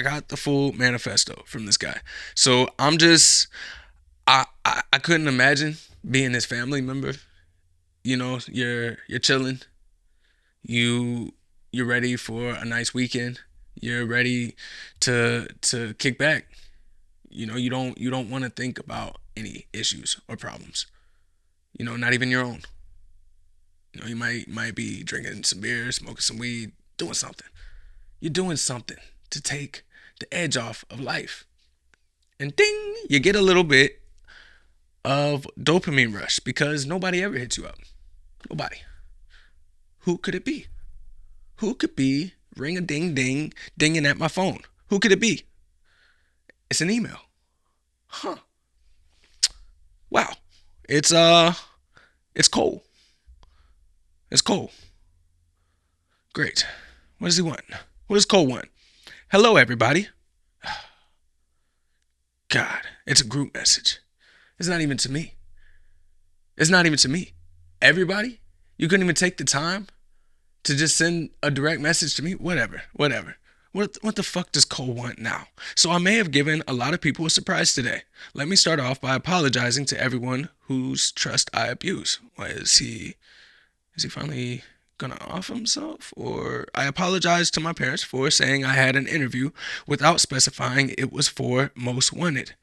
I got the full manifesto from this guy. So I'm just I couldn't imagine being his family member. You know, you're chilling. You you're ready for a nice weekend. You're ready to kick back. You know, you don't want to think about any issues or problems. You know, not even your own. You know, you might be drinking some beer, smoking some weed, doing something. You're doing something to take the edge off of life. And ding, you get a little bit of dopamine rush because nobody ever hits you up. Nobody. Who could it be? Who could be ring a ding ding dinging at my phone? Who could it be? It's an email. Huh. Wow. It's it's cold. It's cold. Great. What does he want? What does Cole want? Hello everybody. God, it's a group message. It's not even to me. It's not even to me. Everybody? You couldn't even take the time to just send a direct message to me? Whatever. Whatever. What the fuck does Cole want now? So I may have given a lot of people a surprise today. Let me start off by apologizing to everyone whose trust I abuse. Why is he finally gonna off himself? Or I apologize to my parents for saying I had an interview without specifying it was for Most Wanted.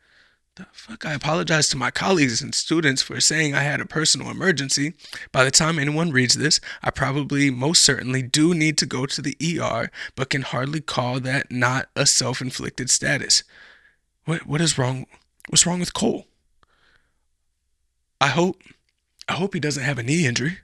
The fuck? I apologize to my colleagues and students for saying I had a personal emergency. By the time anyone reads this, I probably most certainly do need to go to the ER, but can hardly call that not a self-inflicted status. What is wrong? What's wrong with Cole? I hope I hope he doesn't have a knee injury.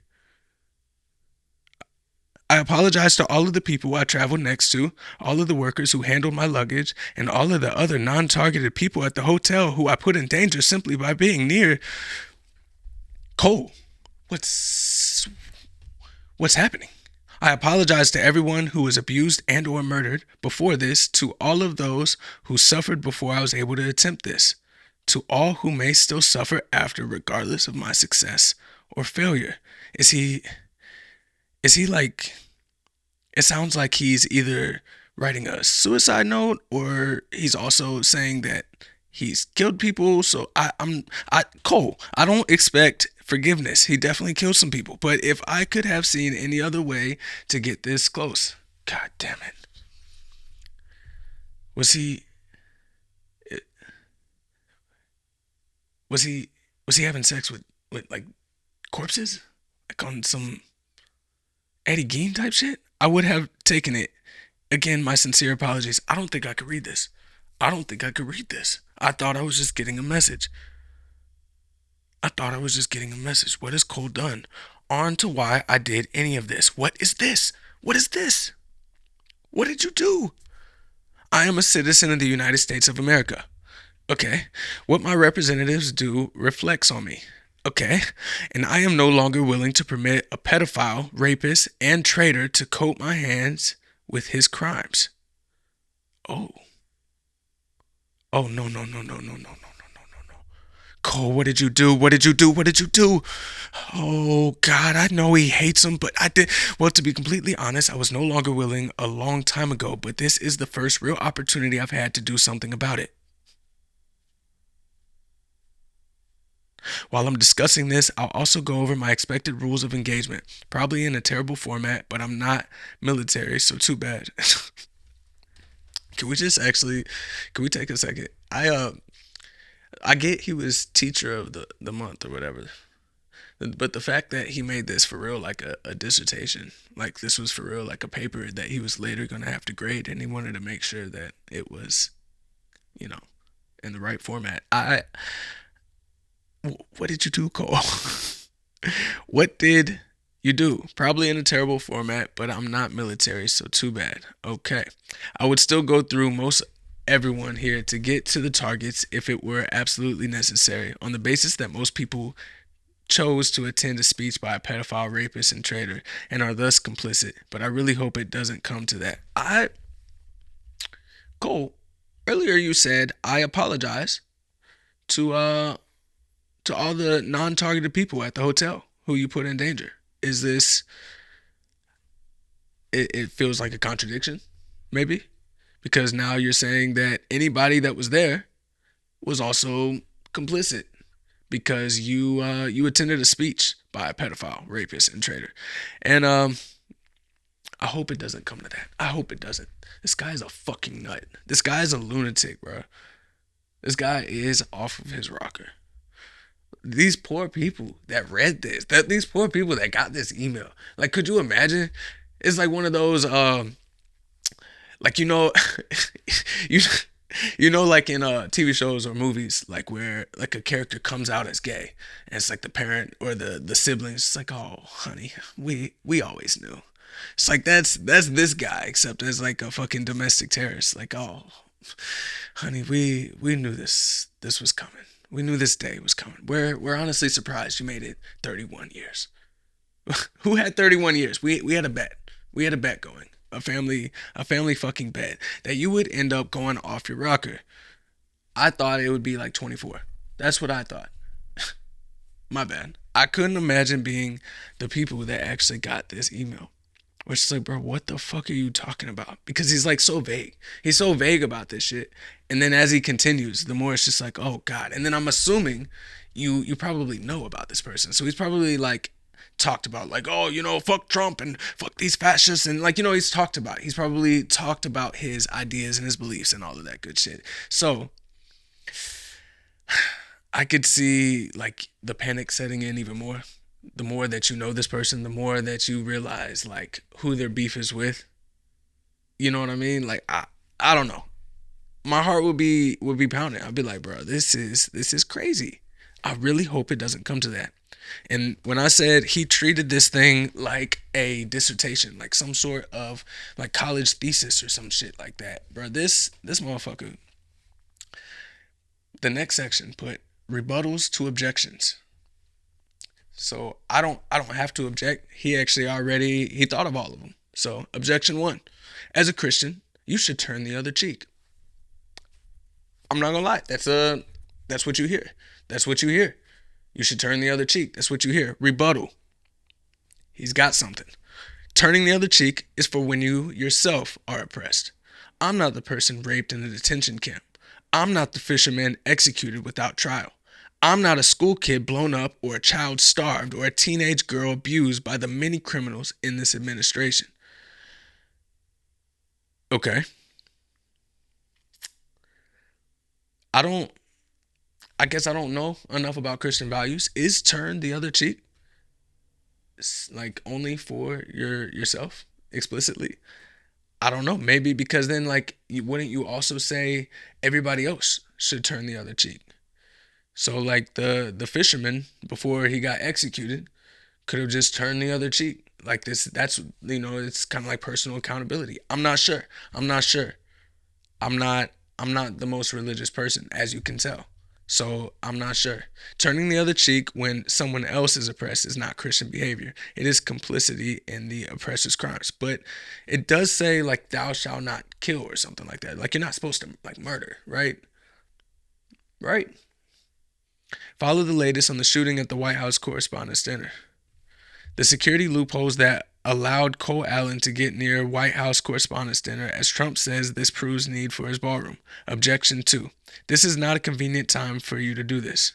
I apologize to all of the people I traveled next to, all of the workers who handled my luggage, and all of the other non-targeted people at the hotel who I put in danger simply by being near Cole. What's what's happening? I apologize to everyone who was abused and or murdered before this, to all of those who suffered before I was able to attempt this, to all who may still suffer after regardless of my success or failure. Is he like, it sounds like he's either writing a suicide note or he's also saying that he's killed people. So I Cole, I don't expect forgiveness. He definitely killed some people. But if I could have seen any other way to get this close, god damn it. Was he was he was he having sex with like corpses? Like on some Eddie Gein type shit? I would have taken it. Again, my sincere apologies. I don't think I could read this. I don't think I could read this. I thought I was just getting a message. I thought I was just getting a message. What has Cole done? On to why I did any of this. What is this? What is this? What did you do? I am a citizen of the United States of America. Okay. What my representatives do reflects on me. Okay. And I am no longer willing to permit a pedophile, rapist, and traitor to coat my hands with his crimes. Oh. Oh, no, no, no, no, no, no, no, no, no, no, no. Cole, what did you do? What did you do? What did you do? Oh, God, I know he hates him, but I did. Well, to be completely honest, I was no longer willing a long time ago, but this is the first real opportunity I've had to do something about it. While I'm discussing this, I'll also go over my expected rules of engagement. Probably in a terrible format, but I'm not military, so too bad. Can we just actually, can we take a second? I get he was teacher of the month or whatever. But the fact that he made this for real like a dissertation, like this was for real like a paper that he was later gonna have to grade, and he wanted to make sure that it was, you know, in the right format. What did you do, Cole? What did you do? Probably in a terrible format, but I'm not military, so too bad. Okay. I would still go through most everyone here to get to the targets if it were absolutely necessary, on the basis that most people chose to attend a speech by a pedophile, rapist, and traitor and are thus complicit. But I really hope it doesn't come to that. Cole, earlier you said I apologize to all the non-targeted people at the hotel who you put in danger. Is this? It feels like a contradiction, maybe, because now you're saying that anybody that was there was also complicit because you attended a speech by a pedophile, rapist, and traitor. And I hope it doesn't come to that. I hope it doesn't. This guy's a fucking nut. This guy's a lunatic, bro. This guy is off of his rocker. These poor people that read this, that these poor people that got this email. Like, could you imagine? It's like one of those, like you like in TV shows or movies, like where like a character comes out as gay, and it's like the parent or the siblings. It's like, oh, honey, we always knew. It's like that's this guy, except as like a fucking domestic terrorist. Like, oh, honey, we knew this was coming. We knew this day was coming. We're honestly surprised you made it 31 years. Who had 31 years? We had a bet. We had a bet going. A family fucking bet that you would end up going off your rocker. I thought it would be like 24. That's what I thought. My bad. I couldn't imagine being the people that actually got this email. Which is like, bro, what the fuck are you talking about? Because he's like so vague. He's so vague about this shit. And then as he continues, the more it's just like, oh God. And then I'm assuming you probably know about this person. So he's probably like talked about like, oh, fuck Trump and fuck these fascists. And like, he's probably talked about his ideas and his beliefs and all of that good shit. So I could see like the panic setting in even more. The more that you know this person, the more that you realize like who their beef is with. You know what I mean? Like I don't know. My heart would be pounding. I'd be like, bro, this is crazy. I really hope it doesn't come to that. And when I said he treated this thing like a dissertation, like some sort of like college thesis or some shit like that, bro, this motherfucker. The next section put rebuttals to objections. So I don't have to object. He actually he thought of all of them. So objection 1. As a Christian, you should turn the other cheek. I'm not gonna lie. That's what you hear. That's what you hear. You should turn the other cheek. That's what you hear. Rebuttal. He's got something. Turning the other cheek is for when you yourself are oppressed. I'm not the person raped in a detention camp. I'm not the fisherman executed without trial. I'm not a school kid blown up or a child starved or a teenage girl abused by the many criminals in this administration. Okay. I guess I don't know enough about Christian values. Is turn the other cheek like only for yourself explicitly? I don't know. Maybe because then like wouldn't you also say everybody else should turn the other cheek? So like the fisherman before he got executed could have just turned the other cheek. Like that's it's kind of like personal accountability. I'm not sure. I'm not the most religious person, as you can tell. So I'm not sure. Turning the other cheek when someone else is oppressed is not Christian behavior. It is complicity in the oppressor's crimes. But it does say like thou shalt not kill or something like that. Like you're not supposed to like murder, right? Right. Follow the latest on the shooting at the White House Correspondents' Dinner. The security loopholes that allowed Cole Allen to get near White House Correspondents' Dinner, as Trump says this proves need for his ballroom. Objection 2. This is not a convenient time for you to do this.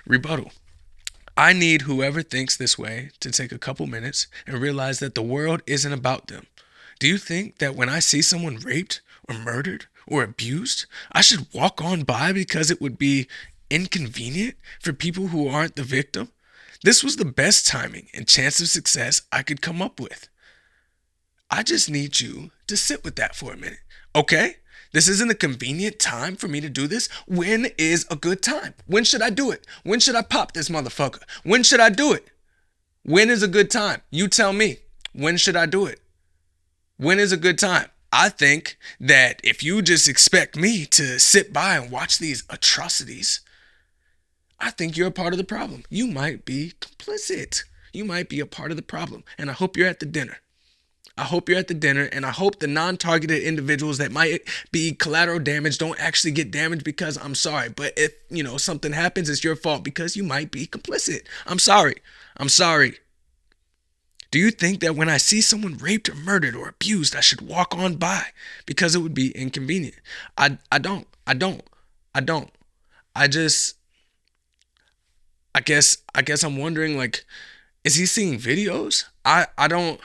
Rebuttal. I need whoever thinks this way to take a couple minutes and realize that the world isn't about them. Do you think that when I see someone raped or murdered or abused, I should walk on by because it would be inconvenient for people who aren't the victim? This was the best timing and chance of success I could come up with. I just need you to sit with that for a minute, okay? This isn't a convenient time for me to do this. When is a good time? When should I do it? When should I pop this motherfucker? When should I do it? When is a good time? You tell me. When should I do it? When is a good time? I think that if you just expect me to sit by and watch these atrocities, I think you're a part of the problem. You might be complicit. You might be a part of the problem. And I hope you're at the dinner. I hope you're at the dinner, and I hope the non-targeted individuals that might be collateral damage don't actually get damaged, because I'm sorry. But if, something happens, it's your fault because you might be complicit. I'm sorry. I'm sorry. Do you think that when I see someone raped or murdered or abused, I should walk on by because it would be inconvenient? I don't. I don't. I don't. I just I guess I'm wondering, like, is he seeing videos? I don't,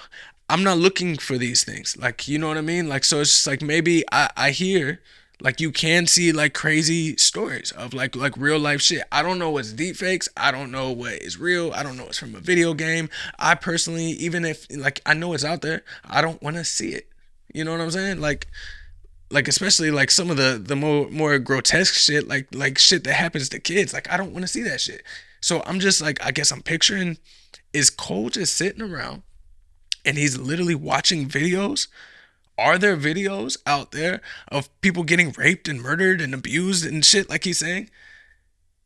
I'm not looking for these things. Like, you know what I mean? Like, so it's just like, maybe I hear, like, you can see like crazy stories of like real life shit. I don't know what's deep fakes. I don't know what is real. I don't know what's from a video game. I personally, even if like I know it's out there, I don't want to see it. You know what I'm saying? Like especially like some of the more grotesque shit, like shit that happens to kids. Like, I don't want to see that shit. So I'm just like, I guess I'm picturing, is Cole just sitting around and he's literally watching videos? Are there videos out there of people getting raped and murdered and abused and shit, like he's saying,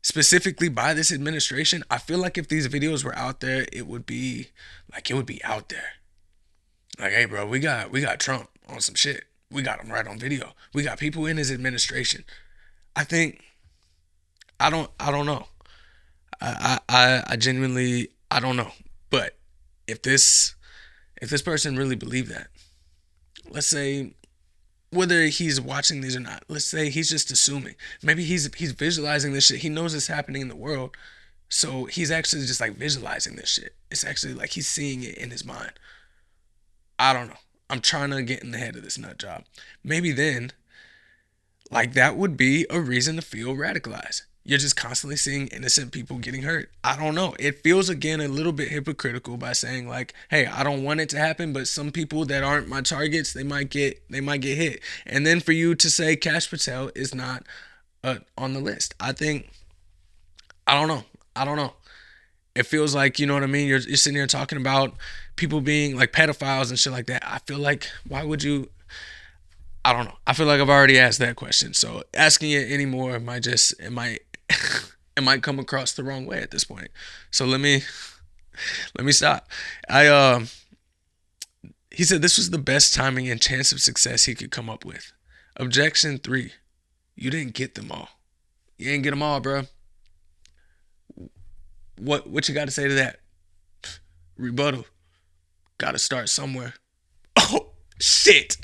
specifically by this administration? I feel like if these videos were out there, it would be like, it would be out there. Like, hey, bro, we got Trump on some shit. We got him right on video. We got people in his administration. I think, I don't know. I genuinely, I don't know. But if this person really believed that, let's say, whether he's watching these or not, let's say he's just assuming. Maybe he's visualizing this shit. He knows it's happening in the world. So he's actually just like visualizing this shit. It's actually like he's seeing it in his mind. I don't know. I'm trying to get in the head of this nut job. Maybe then, like, that would be a reason to feel radicalized. You're just constantly seeing innocent people getting hurt. I don't know. It feels again a little bit hypocritical by saying like, "Hey, I don't want it to happen, but some people that aren't my targets, they might get hit." And then for you to say Cash Patel is not on the list, I think, I don't know. I don't know. It feels like, you know what I mean. You're sitting here talking about people being like pedophiles and shit like that. I feel like, why would you? I don't know. I feel like I've already asked that question. So asking it anymore might just, it might it might come across the wrong way at this point. So let me stop. I He said this was the best timing and chance of success he could come up with. Objection 3. You didn't get them all. You didn't get them all, bro. What you got to say to that? Rebuttal. Got to start somewhere. Oh shit.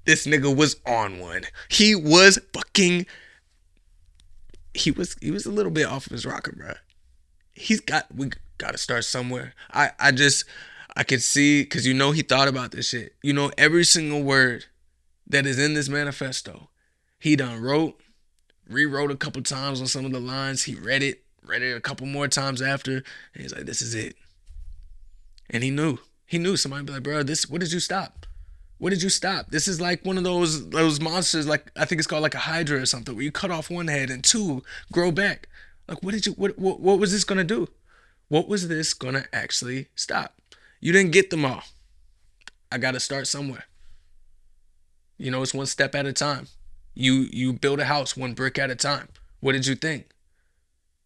This nigga was on one. He was fucking. He was a little bit off of his rocker, bro. We got to start somewhere. I could see, because you know he thought about this shit. You know every single word that is in this manifesto. He done rewrote a couple times on some of the lines. He read it a couple more times after, and he's like, "This is it." And he knew somebody be like, "Bro, this. What did you stop? What did you stop? This is like one of those monsters, like I think it's called like a hydra or something, where you cut off one head and two grow back. Like, what was this gonna do? What was this gonna actually stop? You didn't get them all. I gotta start somewhere. You know, it's one step at a time. You build a house one brick at a time. What did you think?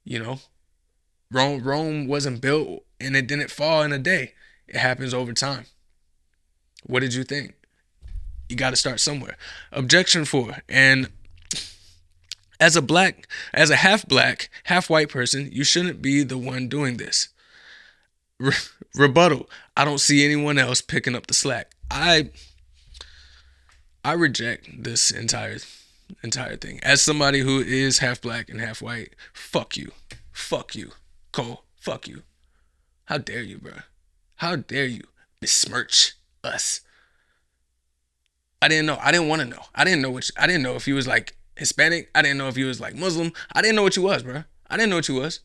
You know, Rome wasn't built and it didn't fall in a day. It happens over time. What did you think? You got to start somewhere. Objection 4. And as a half black, half white person, you shouldn't be the one doing this. Rebuttal. I don't see anyone else picking up the slack. I reject this entire thing. As somebody who is half black and half white, fuck you. Fuck you. Cole, fuck you. How dare you, bro? How dare you besmirch us? I didn't know. I didn't want to know. I didn't know if he was like Hispanic. I didn't know if he was like Muslim. I didn't know what you was, bro. I didn't know what you was.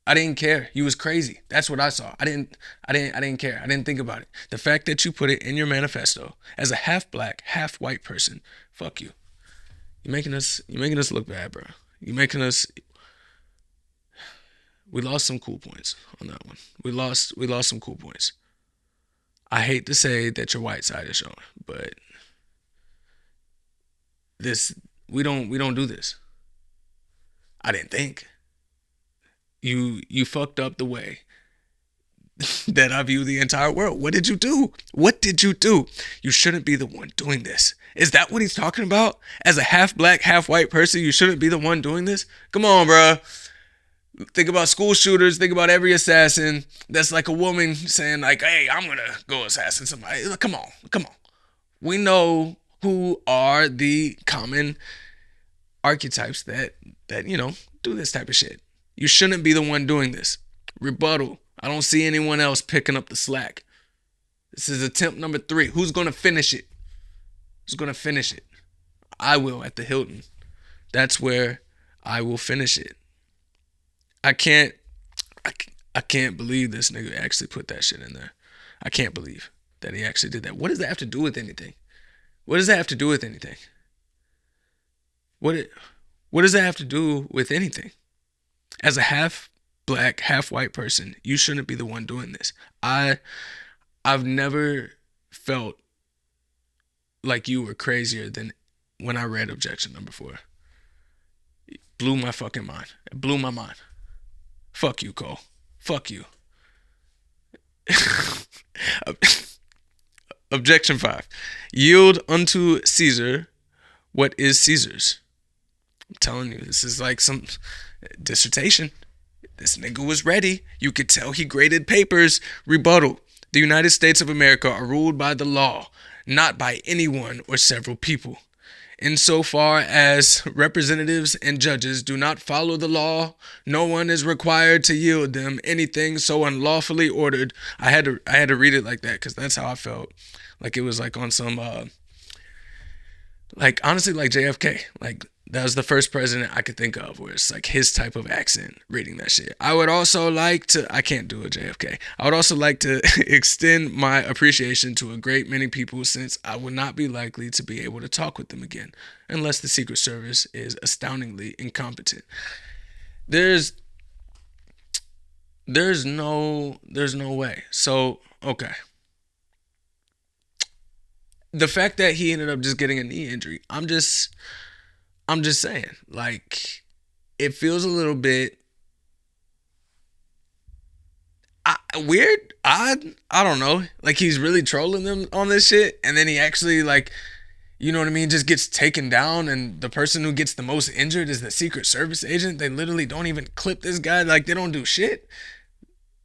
I didn't care. You was crazy. That's what I saw. I didn't care. I didn't think about it. The fact that you put it in your manifesto as a half black, half white person, fuck you. You're making us look bad, bro. You're making us. We lost some cool points on that one. We lost some cool points. I hate to say that your white side is showing, but this we don't do this. I didn't think. You fucked up the way that I view the entire world. What did you do? What did you do? You shouldn't be the one doing this. Is that what he's talking about? As a half black, half white person, you shouldn't be the one doing this? Come on, bro. Think about school shooters. Think about every assassin. That's like a woman saying like, "Hey, I'm gonna go assassin somebody." Come on, come on. We know who are the common archetypes that do this type of shit. You shouldn't be the one doing this. Rebuttal. I don't see anyone else picking up the slack. This is attempt number 3. Who's gonna finish it? Who's gonna finish it? I will at the Hilton. That's where I will finish it. I can't. I can't believe this nigga actually put that shit in there. I can't believe that he actually did that. What does that have to do with anything? What does that have to do with anything? What it, what does that have to do with anything? As a half black, half white person, you shouldn't be the one doing this. I've never felt like you were crazier than when I read objection number 4. It blew my fucking mind. It blew my mind. Fuck you, Cole. Fuck you. Objection 5. Yield unto Caesar what is Caesar's. I'm telling you, this is like some dissertation. This nigga was ready. You could tell he graded papers. Rebuttal. The United States of America are ruled by the law, not by anyone or several people. Insofar as representatives and judges do not follow the law, no one is required to yield them anything so unlawfully ordered. I had to read it like that because that's how I felt. Like it was like on some like honestly like JFK. Like that was the first president I could think of where it's like his type of accent reading that shit. I would also like to, I can't do a JFK. I would also like to extend my appreciation to a great many people since I would not be likely to be able to talk with them again unless the Secret Service is astoundingly incompetent. There's no way. So, okay. The fact that he ended up just getting a knee injury, I'm just saying, like, it feels a little bit weird, odd. I don't know. Like he's really trolling them on this shit, and then he actually like, you know what I mean, just gets taken down, and the person who gets the most injured is the Secret Service agent. They literally don't even clip this guy. Like they don't do shit.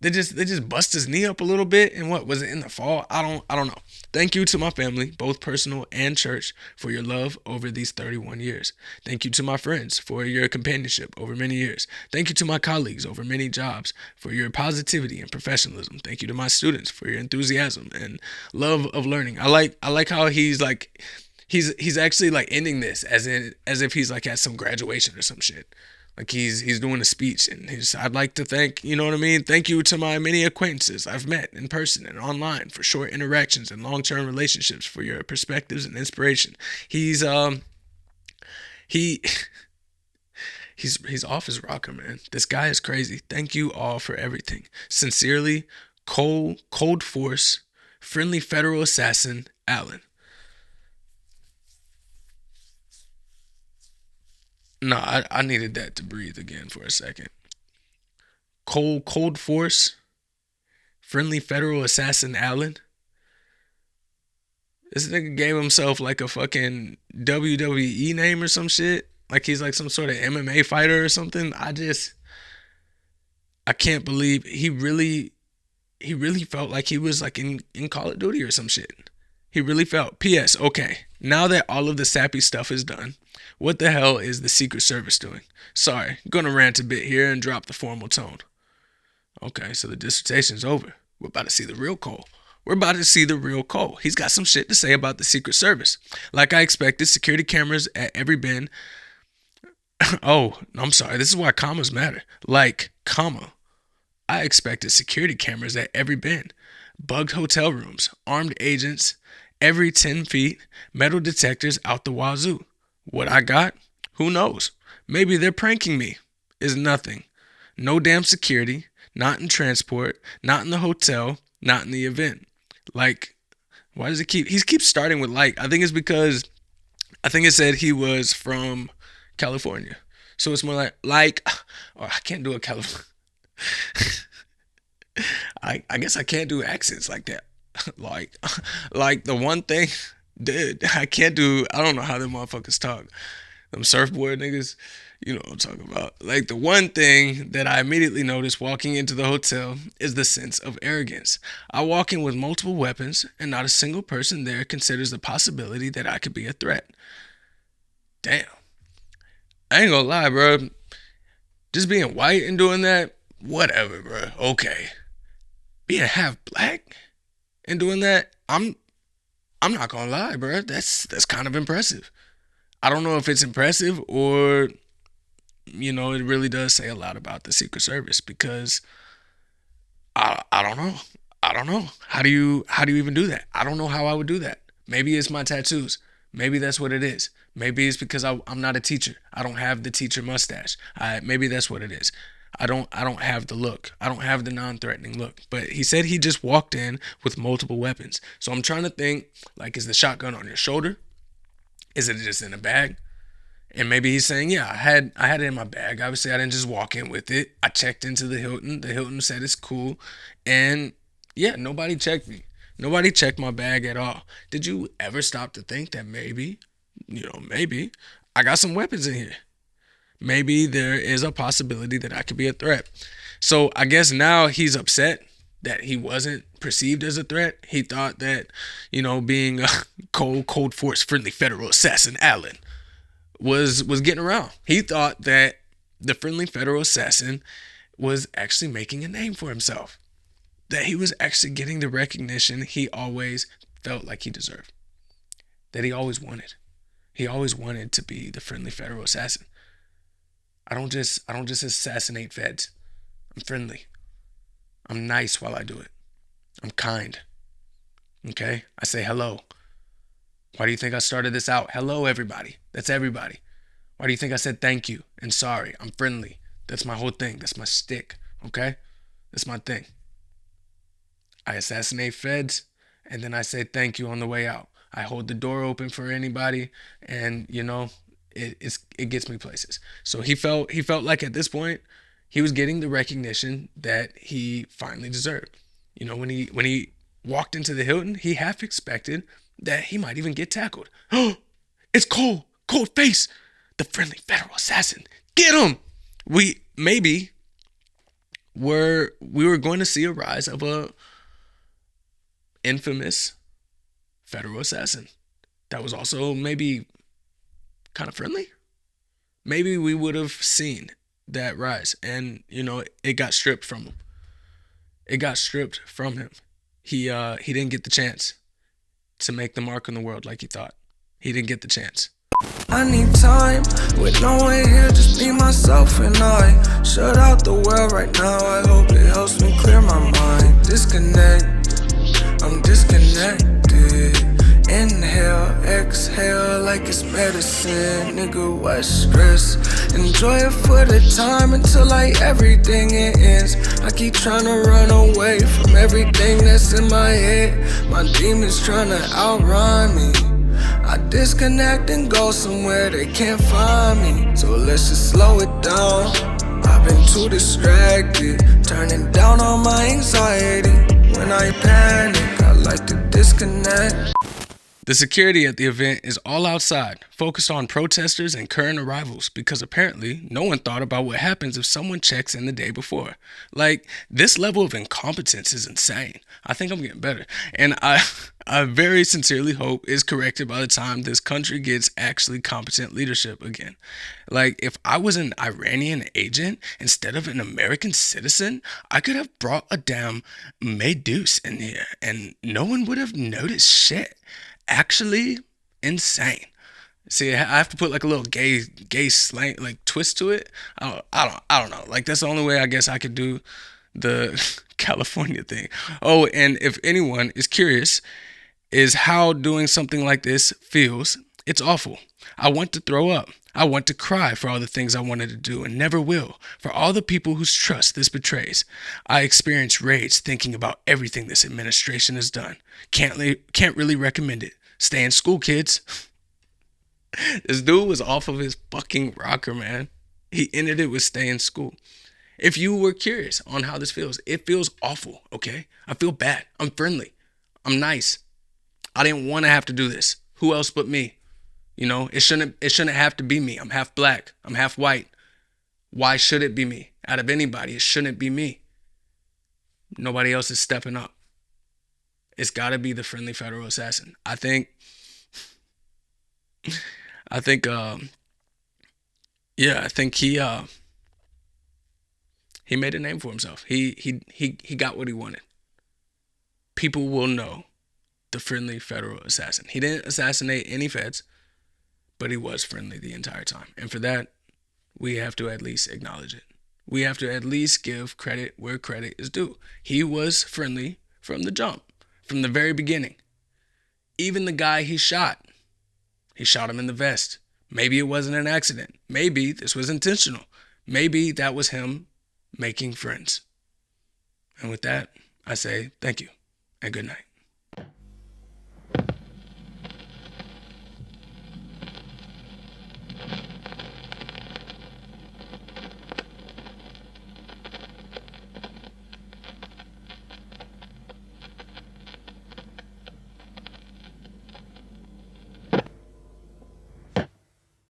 They just bust his knee up a little bit, and what was it in the fall? I don't know. Thank you to my family, both personal and church, for your love over these 31 years. Thank you to my friends for your companionship over many years. Thank you to my colleagues over many jobs for your positivity and professionalism. Thank you to my students for your enthusiasm and love of learning. I like how he's like he's actually like ending this as if he's like at some graduation or some shit. Like he's doing a speech and I'd like to thank, you know what I mean? Thank you to my many acquaintances I've met in person and online for short interactions and long-term relationships for your perspectives and inspiration. He's he he's off his rocker, man. This guy is crazy. Thank you all for everything. Sincerely, Cold Force, Friendly Federal Assassin, Allen. No, I needed that to breathe again for a second. Cold Force, Friendly Federal Assassin Allen. This nigga gave himself like a fucking WWE name or some shit. Like he's like some sort of MMA fighter or something. I can't believe he really felt like he was like in Call of Duty or some shit. He really felt. P.S. Okay, now that all of the sappy stuff is done, what the hell is the Secret Service doing? Sorry, gonna rant a bit here and drop the formal tone. Okay, so the dissertation's over. We're about to see the real Cole. We're about to see the real Cole. He's got some shit to say about the Secret Service. Like I expected, security cameras at every bin. Oh, I'm sorry. This is why commas matter. Like, comma. I expected security cameras at every bin. Bugged hotel rooms, armed agents, every 10 feet, metal detectors out the wazoo. What I got? Who knows? Maybe they're pranking me. Is nothing. No damn security, not in transport, not in the hotel, not in the event. Like, why does he keeps starting with like? I think it's because I think it said he was from California. So it's more like oh, I can't do a California. I guess I can't do accents like that. like like the one thing, dude, I can't do. I don't know how them motherfuckers talk. Them surfboard niggas. You know what I'm talking about. Like, the one thing that I immediately noticed walking into the hotel is the sense of arrogance. I walk in with multiple weapons, and not a single person there considers the possibility that I could be a threat. Damn. I ain't gonna lie, bro. Just being white and doing that, whatever, bro. Okay. Being half black and doing that, I'm not gonna lie, bro. That's kind of impressive. I don't know if it's impressive or it really does say a lot about the Secret Service because I don't know. I don't know. How do you even do that? I don't know how I would do that. Maybe it's my tattoos. Maybe that's what it is. Maybe it's because I'm not a teacher. I don't have the teacher mustache. Maybe that's what it is. I don't have the look. I don't have the non-threatening look. But he said he just walked in with multiple weapons. So I'm trying to think, like, is the shotgun on your shoulder? Is it just in a bag? And maybe he's saying, yeah, I had it in my bag. Obviously, I didn't just walk in with it. I checked into the Hilton. The Hilton said it's cool. And yeah, nobody checked me. Nobody checked my bag at all. Did you ever stop to think that maybe I got some weapons in here? Maybe there is a possibility that I could be a threat. So I guess now he's upset that he wasn't perceived as a threat. He thought that, being a cold force friendly federal assassin, Allen, was getting around. He thought that the friendly federal assassin was actually making a name for himself. That he was actually getting the recognition he always felt like he deserved. That he always wanted. He always wanted to be the friendly federal assassin. I don't just assassinate feds. I'm friendly. I'm nice while I do it. I'm kind. Okay? I say hello. Why do you think I started this out? Hello, everybody. That's everybody. Why do you think I said thank you and sorry? I'm friendly. That's my whole thing. That's my stick. Okay? That's my thing. I assassinate feds and then I say thank you on the way out. I hold the door open for anybody and it gets me places. So he felt like at this point he was getting the recognition that he finally deserved. When he walked into the Hilton, he half expected that he might even get tackled. Oh, it's Cole, Cold Face, the friendly federal assassin. Get him! Maybe we were going to see a rise of a infamous federal assassin that was also maybe kind of friendly. Maybe we would have seen that rise, and it got stripped from him. It got stripped from him. He didn't get the chance to make the mark on the world like he thought. He didn't get the chance. I need time with no one here, just be myself and I shut out the world right now. I hope it helps me clear my mind. Disconnect, I'm disconnected. Inhale, exhale like it's medicine. Nigga, what stress? Enjoy it for the time until like everything it ends. I keep trying to run away from everything that's in my head. My demons trying to outrun me. I disconnect and go somewhere they can't find me. So let's just slow it down. I've been too distracted, turning down on my anxiety. When I panic, I like to disconnect. The security at the event is all outside, focused on protesters and current arrivals, because apparently no one thought about what happens if someone checks in the day before. Like, this level of incompetence is insane. I think I'm getting better. And I very sincerely hope is corrected by the time this country gets actually competent leadership again. Like, if I was an Iranian agent instead of an American citizen, I could have brought a damn Medusa in here and no one would have noticed shit. Actually insane. See, I have to put like a little gay slang like twist to it. I don't know. Like, that's the only way I guess I could do the California thing. Oh, and if anyone is curious is how doing something like this feels, it's awful. I want to throw up. I want to cry for all the things I wanted to do and never will, for all the people whose trust this betrays. I experience rage thinking about everything this administration has done. Can't really recommend it. Stay in school, kids. This dude was off of his fucking rocker, man. He ended it with stay in school. If you were curious on how this feels, it feels awful, okay? I feel bad. I'm friendly. I'm nice. I didn't want to have to do this. Who else but me? It shouldn't have to be me. I'm half black. I'm half white. Why should it be me? Out of anybody, it shouldn't be me. Nobody else is stepping up. It's got to be the friendly federal assassin. I think, yeah, I think he made a name for himself. He got what he wanted. People will know the friendly federal assassin. He didn't assassinate any feds, but he was friendly the entire time. And for that, we have to at least acknowledge it. We have to at least give credit where credit is due. He was friendly from the jump, from the very beginning. Even the guy he shot him in the vest. Maybe it wasn't an accident. Maybe this was intentional. Maybe that was him making friends. And with that, I say thank you and good night.